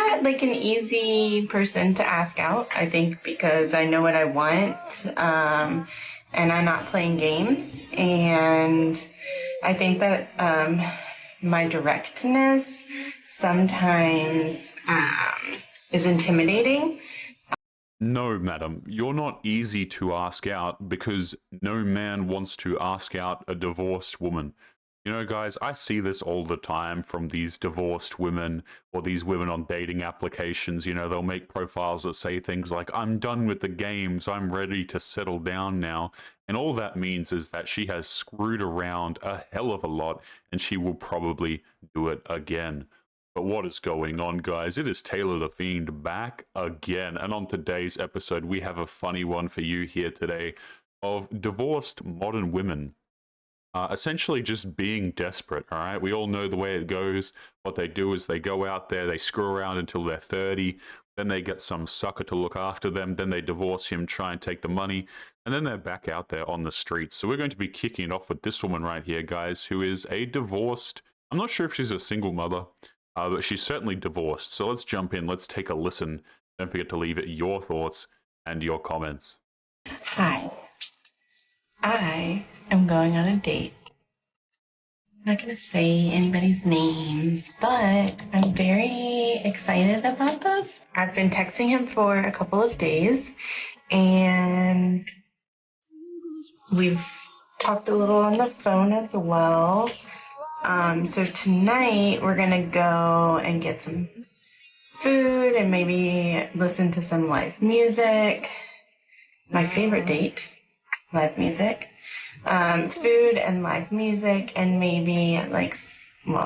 not like an easy person to ask out, I think, because I know what I want, and I'm not playing games. And I think that my directness sometimes is intimidating. No, madam, you're not easy to ask out because no man wants to ask out a divorced woman. You know, guys, I see this all the time from these divorced women or these women on dating applications. You know, they'll make profiles that say things like, I'm done with the games, I'm ready to settle down now. And all that means is that she has screwed around a hell of a lot and she will probably do it again. But what is going on, guys? It is Taylor the Fiend back again. And on today's episode, we have a funny one for you here today of divorced modern women. Essentially just being desperate, all right? We all know the way it goes. What they do is they go out there, they screw around until they're 30, then they get some sucker to look after them, then they divorce him, try and take the money, and then they're back out there on the streets. So we're going to be kicking it off with this woman right here, guys, who is a divorced, I'm not sure if she's a single mother, but she's certainly divorced. So let's jump in, let's take a listen. Don't forget to leave your thoughts and your comments. Hi. I am going on a date. I'm not going to say anybody's names, but I'm very excited about this. I've been texting him for a couple of days, and we've talked a little on the phone as well. So tonight we're going to go and get some food and maybe listen to some live music. My favorite date. Live music, food and live music, and maybe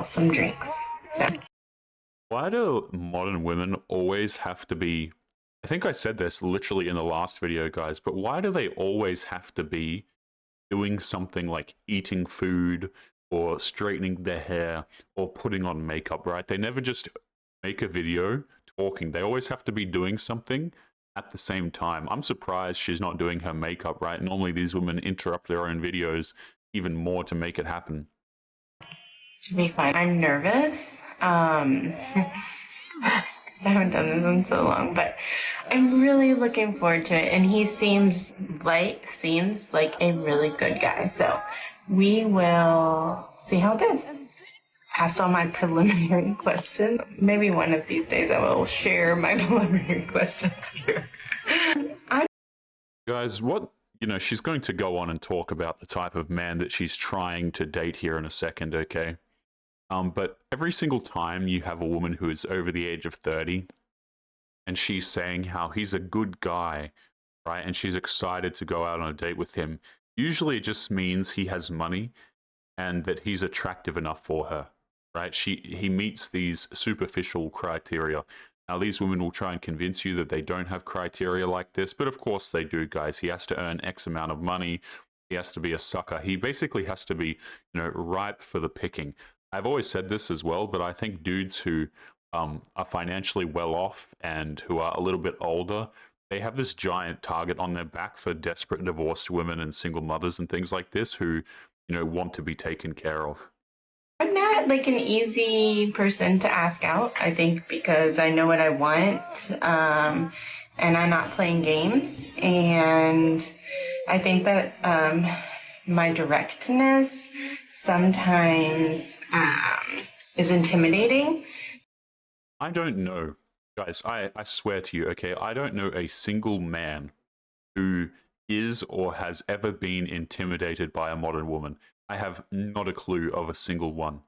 some drinks. So why do modern women always have to be, I think I said this literally in the last video, guys, but why do they always have to be doing something like eating food or straightening their hair or putting on makeup, right? They never just make a video talking. They always have to be doing something at the same time. I'm surprised she's not doing her makeup, right? Normally these women interrupt their own videos even more to make it happen. Should be fine. I'm nervous. I haven't done this in so long, but I'm really looking forward to it. And he seems like a really good guy. So we will see how it goes. Passed all my preliminary questions. Maybe one of these days I will share my preliminary questions here. Guys, she's going to go on and talk about the type of man that she's trying to date here in a second, okay? But every single time you have a woman who is over the age of 30 and she's saying how he's a good guy, right? And she's excited to go out on a date with him. Usually it just means he has money and that he's attractive enough for her. Right? He meets these superficial criteria. Now, these women will try and convince you that they don't have criteria like this, but of course they do, guys. He has to earn X amount of money. He has to be a sucker. He basically has to be, ripe for the picking. I've always said this as well, but I think dudes who are financially well off and who are a little bit older, they have this giant target on their back for desperate divorced women and single mothers and things like this who, want to be taken care of. I'm not like an easy person to ask out, I think, because I know what I want, and I'm not playing games. And I think that my directness sometimes is intimidating. I don't know, guys, I swear to you, okay, I don't know a single man who is or has ever been intimidated by a modern woman. I have not a clue of a single one.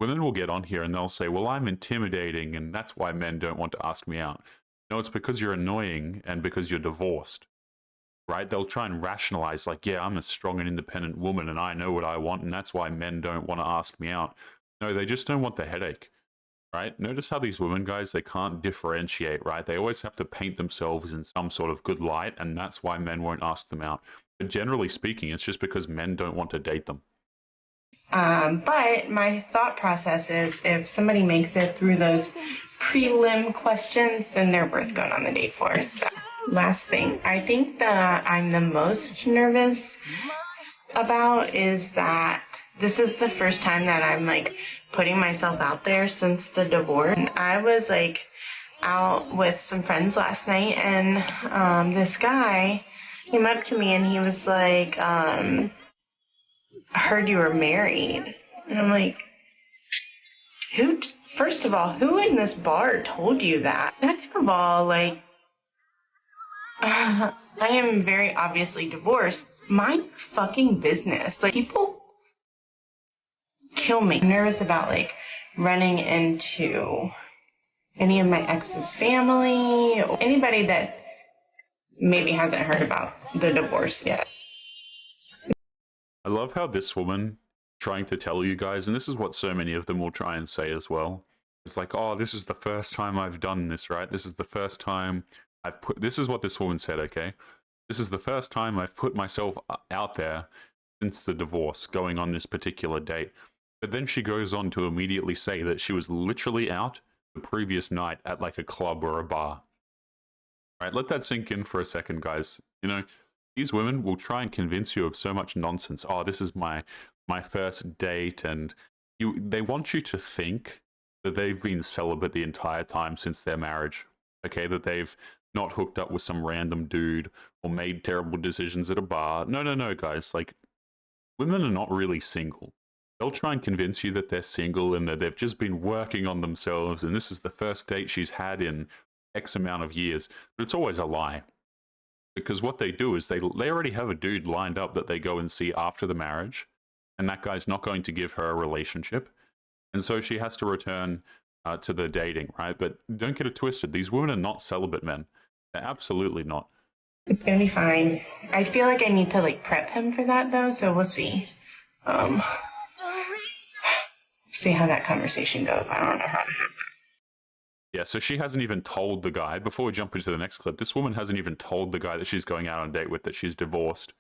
Women will get on here and they'll say, well, I'm intimidating and that's why men don't want to ask me out. No, it's because you're annoying and because you're divorced, right? They'll try and rationalize like, yeah, I'm a strong and independent woman and I know what I want and that's why men don't want to ask me out. No, they just don't want the headache, right? Notice how these women, guys, they can't differentiate, right? They always have to paint themselves in some sort of good light and that's why men won't ask them out. But generally speaking, it's just because men don't want to date them. But my thought process is if somebody makes it through those prelim questions, then they're worth going on the date for. So, last thing, I think that I'm the most nervous about is that this is the first time that I'm like putting myself out there since the divorce. And I was like out with some friends last night, and this guy came up to me and he was like, I heard you were married. And I'm like, first of all, who in this bar told you that? Second of all, like, I am very obviously divorced. Mind your fucking business. Like, people kill me. I'm nervous about, like, running into any of my ex's family or anybody that maybe hasn't heard about the divorce yet. I love how this woman trying to tell you guys, and this is what so many of them will try and say as well. It's like, oh, this is the first time I've done this, right? This is the first time I've put. This is what this woman said, okay? This is the first time I've put myself out there since the divorce, going on this particular date. But then she goes on to immediately say that she was literally out the previous night at like a club or a bar. Right? Let that sink in for a second, guys. You know, these women will try and convince you of so much nonsense. Oh, this is my first date, and they want you to think that they've been celibate the entire time since their marriage. Okay, that they've not hooked up with some random dude or made terrible decisions at a bar. No, no, no, guys. Like, women are not really single. They'll try and convince you that they're single and that they've just been working on themselves, and this is the first date she's had in X amount of years. But it's always a lie. Because what they do is they already have a dude lined up that they go and see after the marriage, and that guy's not going to give her a relationship, and so she has to return to the dating, right? But don't get it twisted. These women are not celibate men. They're absolutely not. It's gonna be fine. I feel like I need to like prep him for that though, so we'll see. See how that conversation goes. I don't know how to have it. Yeah, so she hasn't even told the guy, before we jump into the next clip, this woman hasn't even told the guy that she's going out on a date with that she's divorced.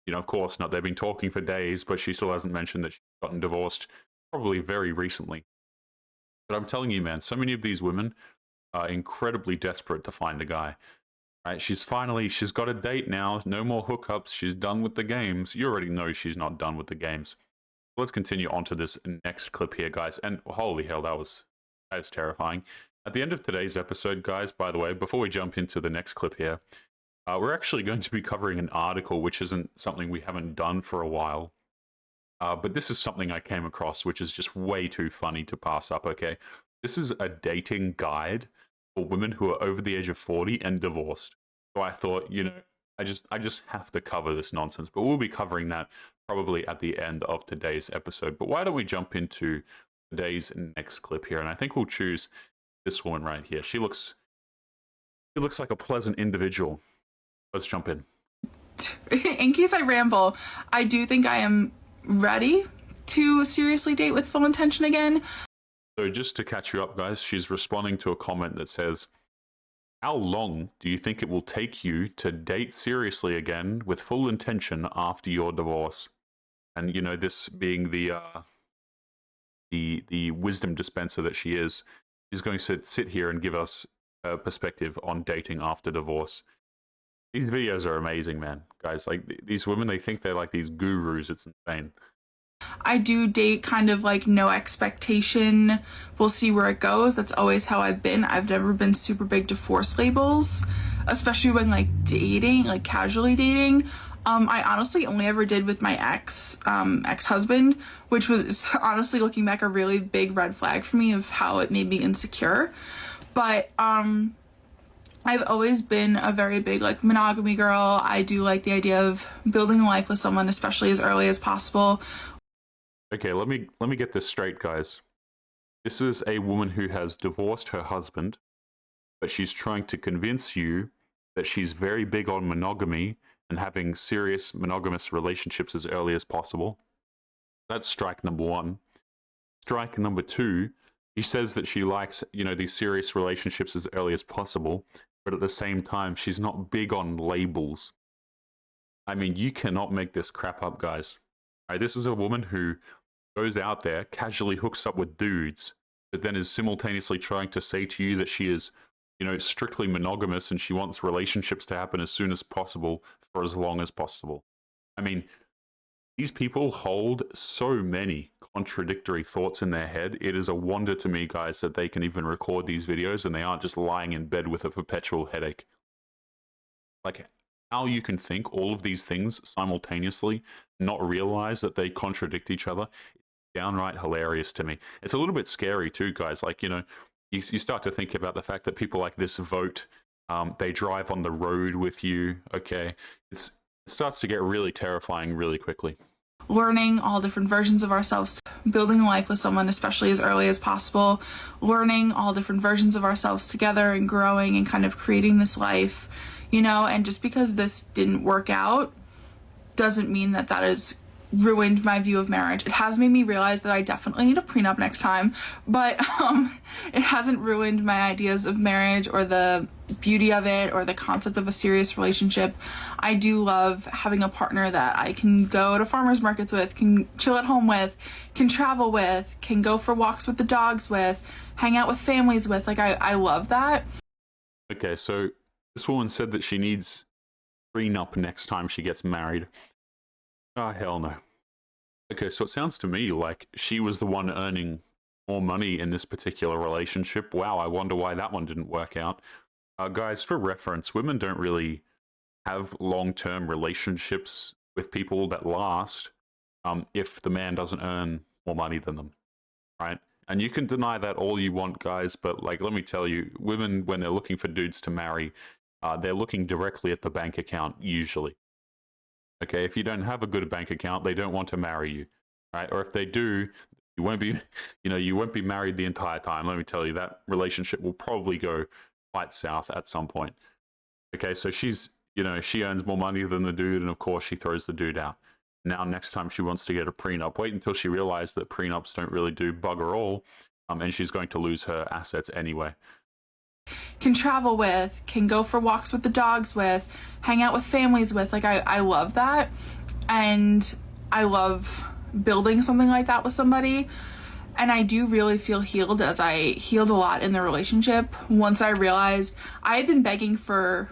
You know, of course not. They've been talking for days, but she still hasn't mentioned that she's gotten divorced probably very recently. But I'm telling you, man, so many of these women are incredibly desperate to find a guy. Right? She's got a date now. No more hookups. She's done with the games. You already know she's not done with the games. Let's continue on to this next clip here, guys. And holy hell, that was terrifying. At the end of today's episode, guys, by the way, before we jump into the next clip here, we're actually going to be covering an article which isn't something we haven't done for a while. But this is something I came across which is just way too funny to pass up, okay? This is a dating guide for women who are over the age of 40 and divorced. So I thought, you know, I just have to cover this nonsense. But we'll be covering that probably at the end of today's episode. But why don't we jump into today's next clip here? And I think we'll choose this woman right here. She looks like a pleasant individual. Let's jump in. In case I ramble, I do think I am ready to seriously date with full intention again. So just to catch you up, guys, she's responding to a comment that says, how long do you think it will take you to date seriously again with full intention after your divorce? And, you know, this being the wisdom dispenser that she is going to sit here and give us a perspective on dating after divorce. These videos are amazing, man. Guys, like, these women, they think they're like these gurus. It's insane. I do date kind of like no expectation. We'll see where it goes. That's always how I've been. I've never been super big to force labels, especially when like dating, like casually dating. I honestly only ever did with my ex-husband, which was honestly looking back a really big red flag for me of how it made me insecure. But I've always been a very big like monogamy girl. I do like the idea of building a life with someone, especially as early as possible. Okay, let me get this straight, guys. This is a woman who has divorced her husband, but she's trying to convince you that she's very big on monogamy and having serious monogamous relationships as early as possible. That's strike number one. Strike number two, she says that she likes, you know, these serious relationships as early as possible, but at the same time, she's not big on labels. I mean, you cannot make this crap up, guys. Right? This is a woman who goes out there, casually hooks up with dudes, but then is simultaneously trying to say to you that she is, you know, strictly monogamous and she wants relationships to happen as soon as possible for as long as possible. I mean, These people hold so many contradictory thoughts in their head. It is a wonder to me, guys, that they can even record these videos and they aren't just lying in bed with a perpetual headache. Like, how you can think all of these things simultaneously, not realize that they contradict each other, downright hilarious to me. It's a little bit scary too, guys. Like, you know, you start to think about the fact that people like this vote, they drive on the road with you, okay? It starts to get really terrifying really quickly. Learning all different versions of ourselves, building a life with someone, especially as early as possible, learning all different versions of ourselves together and growing and kind of creating this life, you know, and just because this didn't work out doesn't mean that that has ruined my view of marriage. It has made me realize that I definitely need a prenup next time, but it hasn't ruined my ideas of marriage or the beauty of it or the concept of a serious relationship. I do love having a partner that I can go to farmers markets with, can chill at home with, can travel with, can go for walks with the dogs with, hang out with families with. Like, I love that. Okay, so this woman said that she needs prenup next time she gets married. Ah, hell no. Okay, so it sounds to me like she was the one earning more money in this particular relationship. Wow, I wonder why that one didn't work out. Guys, for reference, women don't really have long-term relationships with people that last if the man doesn't earn more money than them, right? And you can deny that all you want, guys, but like, let me tell you, women, when they're looking for dudes to marry, they're looking directly at the bank account, usually. Okay, if you don't have a good bank account, they don't want to marry you, right? Or if they do, you won't be, you won't be married the entire time. Let me tell you, that relationship will probably go quite south at some point. Okay, so she's, she earns more money than the dude, and of course she throws the dude out. Now, next time she wants to get a prenup, wait until she realizes that prenups don't really do bugger all, and she's going to lose her assets anyway. Can travel with, can go for walks with the dogs with, hang out with families with. Like, I love that. And I love building something like that with somebody. And I do really feel healed, as I healed a lot in the relationship once I realized I had been begging for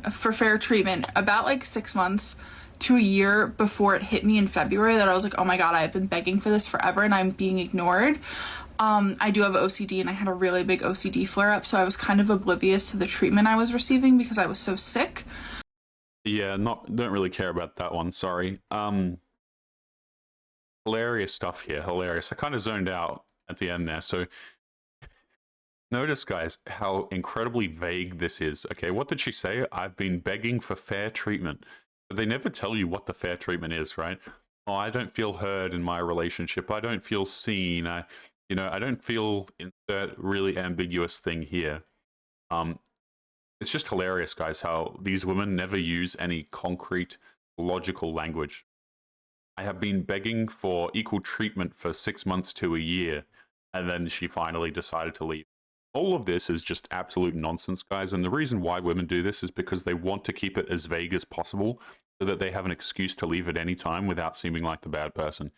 fair treatment about like 6 months to a year before it hit me in February, that I was like, oh my God, I've been begging for this forever and I'm being ignored. I do have OCD, and I had a really big OCD flare-up, so I was kind of oblivious to the treatment I was receiving because I was so sick. Yeah, don't really care about that one, sorry. Hilarious stuff here, hilarious. I kind of zoned out at the end there, so notice, guys, how incredibly vague this is. Okay, what did she say? I've been begging for fair treatment. But they never tell you what the fair treatment is, right? Oh, I don't feel heard in my relationship. I don't feel seen. I don't feel insert really ambiguous thing here. It's just hilarious, guys, how these women never use any concrete, logical language. I have been begging for equal treatment for 6 months to a year, and then she finally decided to leave. All of this is just absolute nonsense, guys, and the reason why women do this is because they want to keep it as vague as possible so that they have an excuse to leave at any time without seeming like the bad person.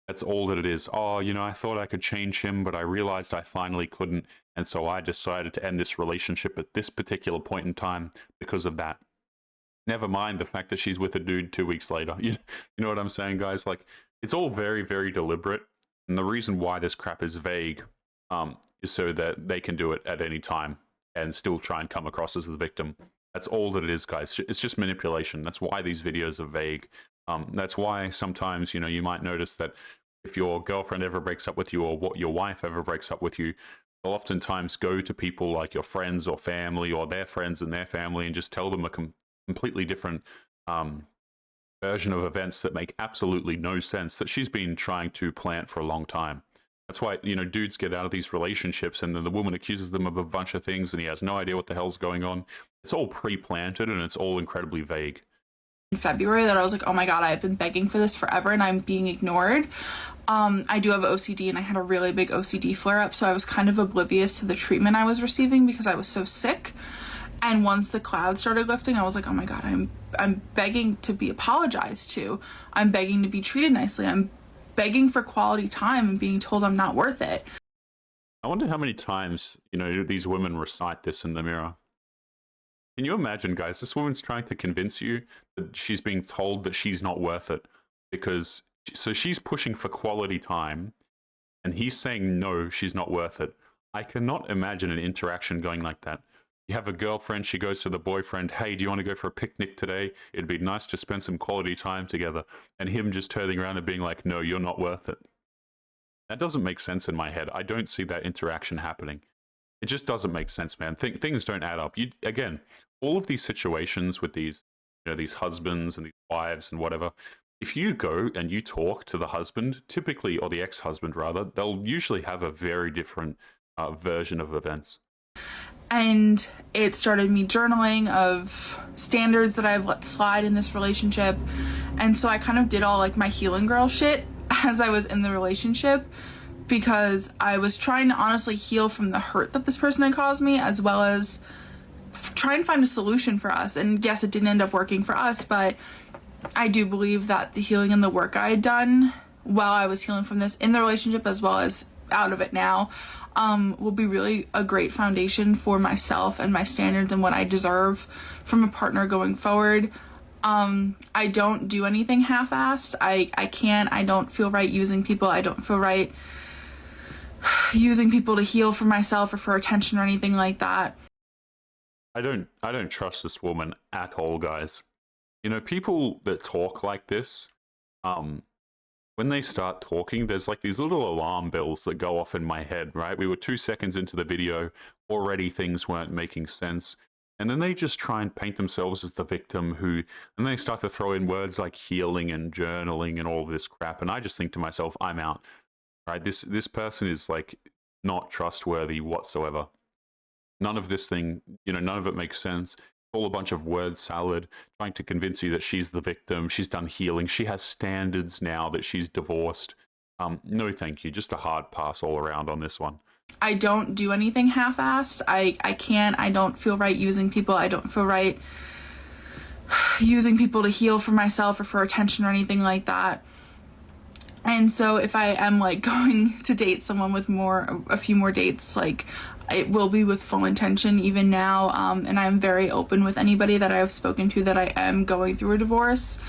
That's all that it is. Oh, I thought I could change him, but I realized I finally couldn't, and so I decided to end this relationship at this particular point in time because of that. Never mind the fact that she's with a dude 2 weeks later. You know what I'm saying, guys? Like, it's all very, very deliberate, and the reason why this crap is vague is so that they can do it at any time and still try and come across as the victim. That's all that it is, guys. It's just manipulation. That's why these videos are vague. That's why sometimes, you might notice that if your girlfriend ever breaks up with you, or what your wife ever breaks up with you, they'll oftentimes go to people like your friends or family or their friends and their family and just tell them a completely different version of events that make absolutely no sense, that she's been trying to plant for a long time. That's why, dudes get out of these relationships and then the woman accuses them of a bunch of things and he has no idea what the hell's going on. It's all pre-planted and it's all incredibly vague. In February, that I was like, oh my God, I've been begging for this forever and I'm being ignored. I do have OCD, and I had a really big OCD flare-up, so I was kind of oblivious to the treatment I was receiving because I was so sick. And once the clouds started lifting, I was like, oh my God, I'm begging to be apologized to. I'm begging to be treated nicely. I'm begging for quality time and being told I'm not worth it. I wonder how many times, these women recite this in the mirror. Can you imagine, guys? This woman's trying to convince you that she's being told that she's not worth it. because so she's pushing for quality time, and he's saying no, she's not worth it. I cannot imagine an interaction going like that. You have a girlfriend, she goes to the boyfriend, hey, do you want to go for a picnic today? It'd be nice to spend some quality time together. And him just turning around and being like, no, you're not worth it. That doesn't make sense in my head. I don't see that interaction happening. It just doesn't make sense, man. Things don't add up. Again, all of these situations with these, these husbands and these wives and whatever, if you go and you talk to the husband, typically, or the ex-husband rather, they'll usually have a very different version of events. And it started me journaling of standards that I've let slide in this relationship. And so I kind of did all like my healing girl shit as I was in the relationship, because I was trying to honestly heal from the hurt that this person had caused me, as well as try and find a solution for us. And yes, it didn't end up working for us, but I do believe that the healing and the work I had done while I was healing from this in the relationship, as well as out of it now, will be really a great foundation for myself and my standards and what I deserve from a partner going forward. I don't do anything half-assed. I don't feel right using people. I don't feel right using people to heal for myself or for attention or anything like that. I don't trust this woman at all, guys. People that talk like this, when they start talking, there's like these little alarm bells that go off in my head, right? We were 2 seconds into the video, already things weren't making sense. And then they just try and paint themselves as the victim and they start to throw in words like healing and journaling and all of this crap. And I just think to myself, I'm out, right? This person is like not trustworthy whatsoever. None of this thing, none of it makes sense. All a bunch of word salad, trying to convince you that she's the victim, she's done healing, she has standards now that she's divorced. No thank you, just a hard pass all around on this one. I don't do anything half-assed. I don't feel right using people. I don't feel right using people to heal for myself or for attention or anything like that. And so if I am like going to date someone with a few more dates, like it will be with full intention even now. And I'm very open with anybody that I have spoken to that I am going through a divorce.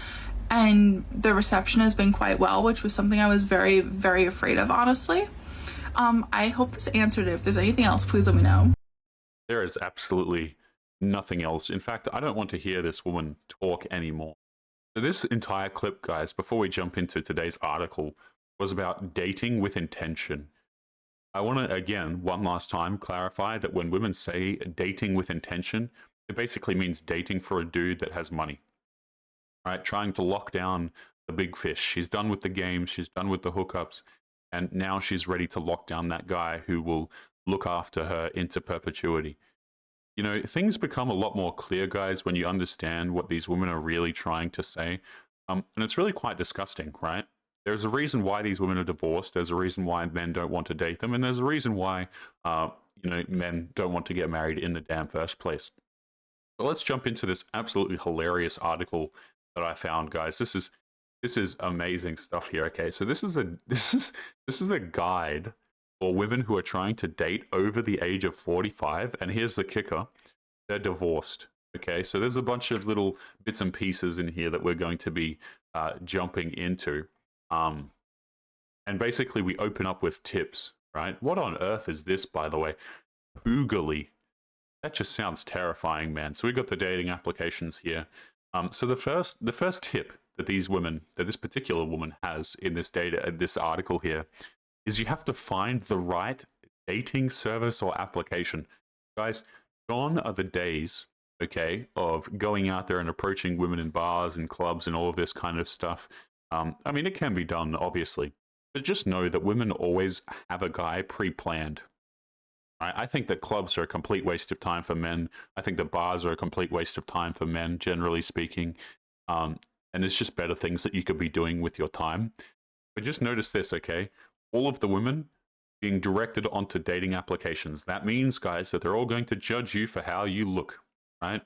And the reception has been quite well, which was something I was very, very afraid of, honestly. I hope this answered it. If there's anything else, please let me know. There is absolutely nothing else. In fact, I don't want to hear this woman talk anymore. So this entire clip, guys, before we jump into today's article, was about dating with intention. I want to, again, one last time, clarify that when women say dating with intention, it basically means dating for a dude that has money. Right? Trying to lock down the big fish. She's done with the games, she's done with the hookups, and now she's ready to lock down that guy who will look after her into perpetuity. Things become a lot more clear, guys, when you understand what these women are really trying to say. And it's really quite disgusting, right? There's a reason why these women are divorced. There's a reason why men don't want to date them. And there's a reason why, men don't want to get married in the damn first place. But let's jump into this absolutely hilarious article that I found, guys. This is amazing stuff here. Okay, so this is a guide for women who are trying to date over the age of 45. And here's the kicker: they're divorced. Okay, so there's a bunch of little bits and pieces in here that we're going to be jumping into. And basically we open up with tips, right? What on earth is this, by the way? Boogly. That just sounds terrifying, man. So we got the dating applications here. So the first tip that this particular woman has in this article here, is you have to find the right dating service or application. Guys, gone are the days, okay, of going out there and approaching women in bars and clubs and all of this kind of stuff. I mean, it can be done, obviously, but just know that women always have a guy pre-planned. Right? I think that clubs are a complete waste of time for men. I think that bars are a complete waste of time for men, generally speaking. And there's just better things that you could be doing with your time. But just notice this, okay? All of the women being directed onto dating applications. That means, guys, that they're all going to judge you for how you look, right?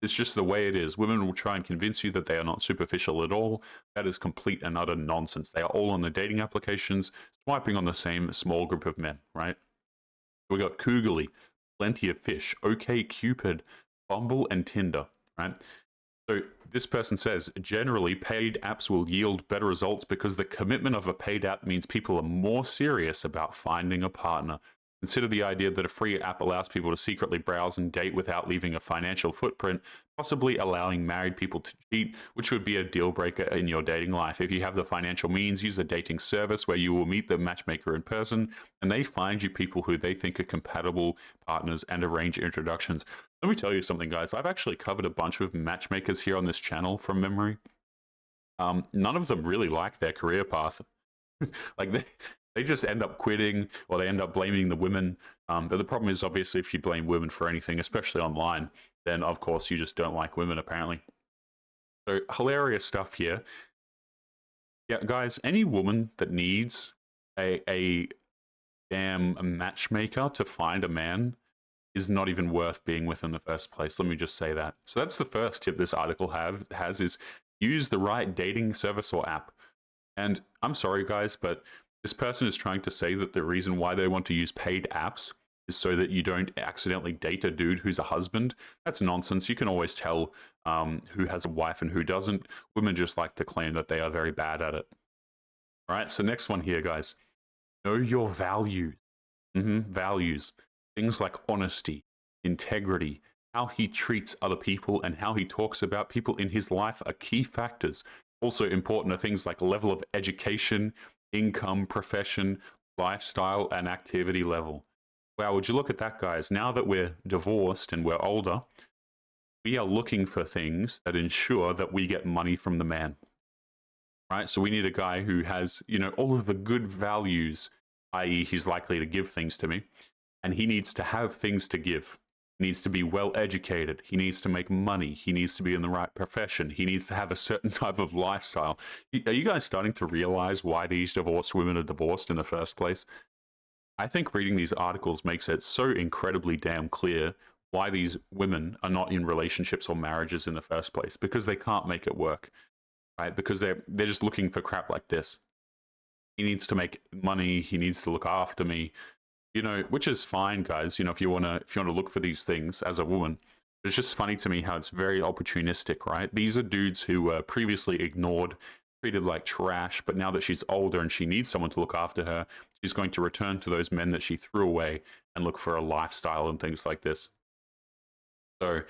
It's just the way it is. Women will try and convince you that they are not superficial at all. That is complete and utter nonsense. They are all on the dating applications, swiping on the same small group of men, right? We got Koogly, Plenty of Fish, OkCupid, Bumble, and Tinder, right? So this person says, generally, paid apps will yield better results because the commitment of a paid app means people are more serious about finding a partner. Consider the idea that a free app allows people to secretly browse and date without leaving a financial footprint, possibly allowing married people to cheat, which would be a deal breaker in your dating life. If you have the financial means, use a dating service where you will meet the matchmaker in person and they find you people who they think are compatible partners and arrange introductions. Let me tell you something, guys. I've actually covered a bunch of matchmakers here on this channel from memory. None of them really like their career path. Like they just end up quitting or they end up blaming the women. But the problem is, obviously, if you blame women for anything, especially online, then of course you just don't like women, apparently. So hilarious stuff here. Yeah, guys, any woman that needs a damn matchmaker to find a man is not even worth being with in the first place. Let me just say that. So that's the first tip this article has is use the right dating service or app. And I'm sorry, guys, but this person is trying to say that the reason why they want to use paid apps is so that you don't accidentally date a dude who's a husband. That's nonsense. You can always tell who has a wife and who doesn't. Women just like to claim that they are very bad at it. All right, so next one here, guys. Know your values. Values. Things like honesty, integrity, how he treats other people, and how he talks about people in his life are key factors. Also important are things like level of education, income, profession, lifestyle, and activity level. Wow, would you look at that, guys? Now that we're divorced and we're older, we are looking for things that ensure that we get money from the man. Right? So we need a guy who has, all of the good values, i.e., he's likely to give things to me. And he needs to have things to give. He needs to be well educated. He needs to make money. He needs to be in the right profession. He needs to have a certain type of lifestyle. Are you guys starting to realize why these divorced women are divorced in the first place? I think reading these articles makes it so incredibly damn clear why these women are not in relationships or marriages in the first place, because they can't make it work, right? Because they're just looking for crap like this. He needs to make money. He needs to look after me. Which is fine, guys. If you wanna look for these things as a woman, it's just funny to me how it's very opportunistic, right? These are dudes who were previously ignored, treated like trash, but now that she's older and she needs someone to look after her, she's going to return to those men that she threw away and look for a lifestyle and things like this. So,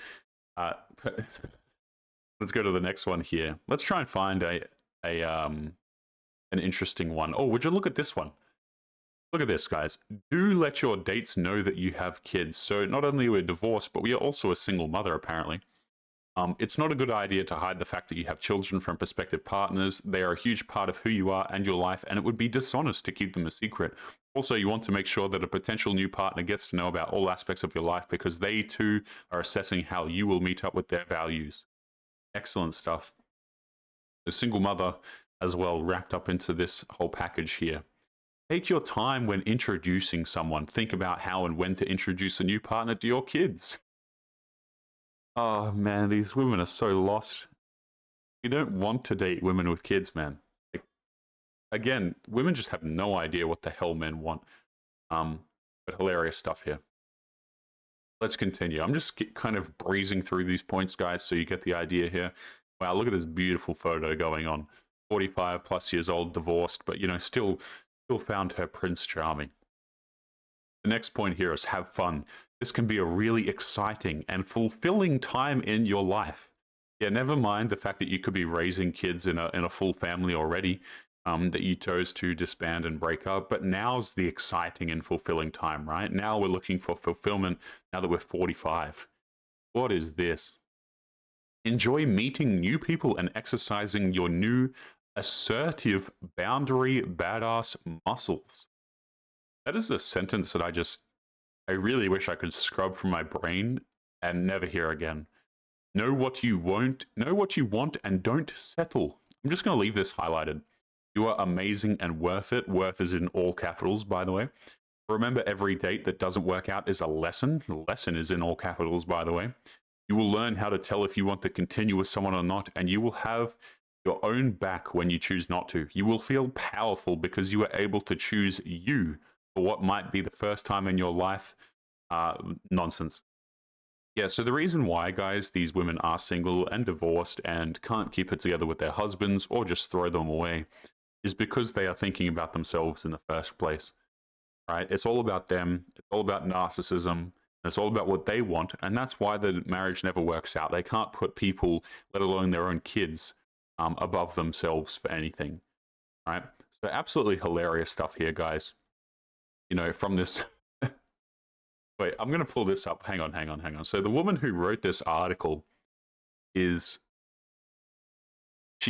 let's go to the next one here. Let's try and find an interesting one. Oh, would you look at this one? Look at this, guys. Do let your dates know that you have kids. So not only are we divorced, but we are also a single mother, apparently. It's not a good idea to hide the fact that you have children from prospective partners. They are a huge part of who you are and your life, and it would be dishonest to keep them a secret. Also, you want to make sure that a potential new partner gets to know about all aspects of your life because they, too, are assessing how you will meet up with their values. Excellent stuff. The single mother as well wrapped up into this whole package here. Take your time when introducing someone. Think about how and when to introduce a new partner to your kids. Oh, man, these women are so lost. You don't want to date women with kids, man. Again, women just have no idea what the hell men want. But hilarious stuff here. Let's continue. I'm just kind of breezing through these points, guys, so you get the idea here. Wow, look at this beautiful photo going on. 45 plus years old, divorced, but, still found her Prince Charming. The next point here is have fun. This can be a really exciting and fulfilling time in your life. Yeah, never mind the fact that you could be raising kids in a full family already, that you chose to disband and break up, but now's the exciting and fulfilling time, right? Now we're looking for fulfillment now that we're 45. What is this? Enjoy meeting new people and exercising your new assertive boundary badass muscles. That is a sentence that I really wish I could scrub from my brain and never hear again. Know what you want, and don't settle. I'm just going to leave this highlighted. You are amazing and worth it. Worth is in all capitals, by the way. Remember, every date that doesn't work out is a lesson. The lesson is in all capitals, by the way. You will learn how to tell if you want to continue with someone or not, and you will have your own back when you choose not to. You will feel powerful because you are able to choose you for what might be the first time in your life. Nonsense. Yeah, so the reason why, guys, these women are single and divorced and can't keep it together with their husbands or just throw them away is because they are thinking about themselves in the first place, right? It's all about them. It's all about narcissism. It's all about what they want. And that's why the marriage never works out. They can't put people, let alone their own kids, above themselves for anything, right? So absolutely hilarious stuff here, guys. You know, from this... Wait, I'm going to pull this up. Hang on. So the woman who wrote this article she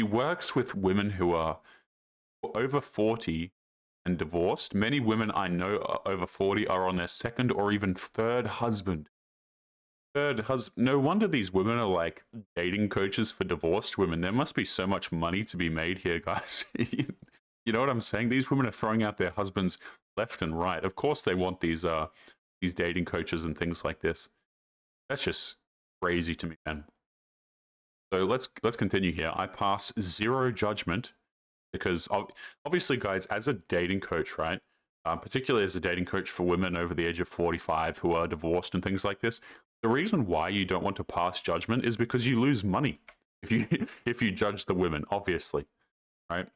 works with women who are over 40 and divorced. Many women I know over 40 are on their second or even third husband. No wonder these women are like dating coaches for divorced women. There must be so much money to be made here, guys. You know what I'm saying? These women are throwing out their husbands left and right. Of course they want these dating coaches and things like this. That's just crazy to me, man. So let's continue here. I pass zero judgment because obviously, guys, as a dating coach, right? Particularly as a dating coach for women over the age of 45 who are divorced and things like this, the reason why you don't want to pass judgment is because you lose money if you judge the women, obviously, right?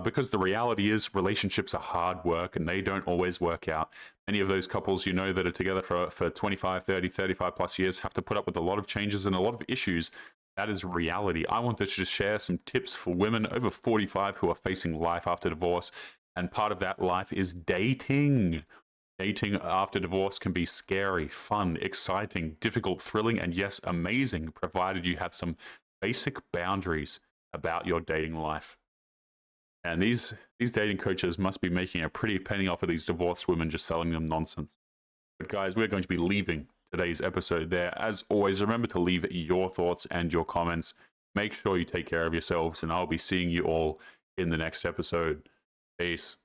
Because the reality is relationships are hard work and they don't always work out. Many of those couples you know that are together for 25, 30, 35 plus years have to put up with a lot of changes and a lot of issues. That is reality. I wanted to just share some tips for women over 45 who are facing life after divorce. And part of that life is dating. Dating after divorce can be scary, fun, exciting, difficult, thrilling, and yes, amazing, provided you have some basic boundaries about your dating life. And these dating coaches must be making a pretty penny off of these divorced women just selling them nonsense. But guys, we're going to be leaving today's episode there. As always, remember to leave your thoughts and your comments. Make sure you take care of yourselves, and I'll be seeing you all in the next episode. Peace.